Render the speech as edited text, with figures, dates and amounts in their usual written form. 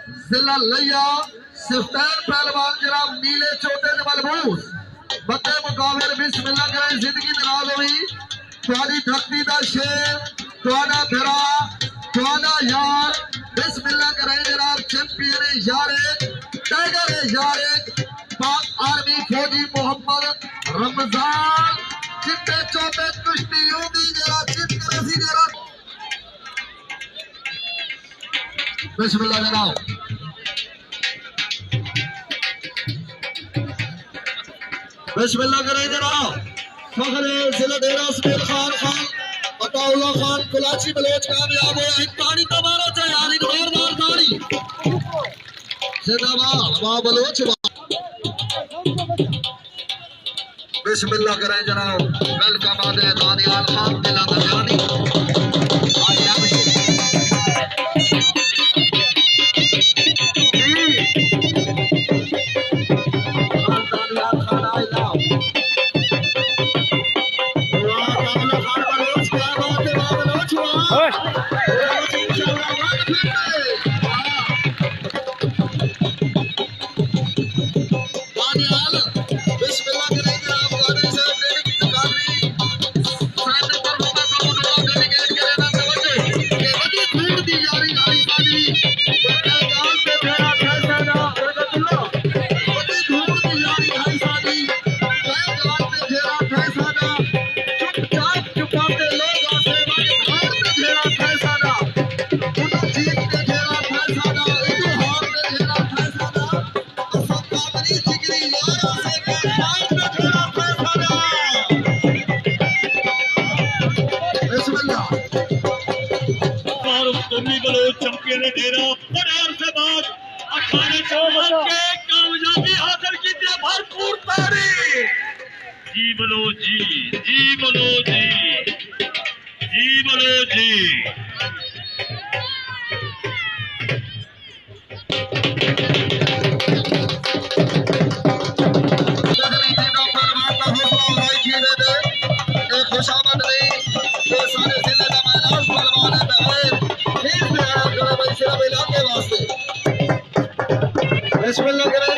जिला लिया सिफ्तान पहलवान जनाब नीले चोटे के मलबूस बदे मुकाबले बिस्मिल्लाह करें जिंदगी दराज हुई थोड़ी धरती का शेर थोड़ा फिरा थोड़ा यार बिस्मिल्लाह करें जनाब चैंपियन यारे टाइगर यारे पाक आर्मी फौजी मोहम्मद रमजान चिट्टे चौथे कुश्ती होगी जरा चित करसी जरा बिस्मिल्लाह जनाब बिस्मिल्लाह करें जनाब फखरे जिला डेरा समीर खान अताउल्ला खान कुलाची बलोच कामयाब हुआ एक ताड़ी तबारा चाहिए यार एक जोरदार ताड़ी जिंदाबाद वाह बलोच बिस्मिल्लाह करें जनाब वेलकम आदे दानियाल खान दिला दरयानी चैंपियन डेरा बड़े अरसे बाद 18 के कामयाबी हासिल की थी भरपूर तारीफ जी बोलो जी बोलो जी बोलो जी बिस्मिल्लाह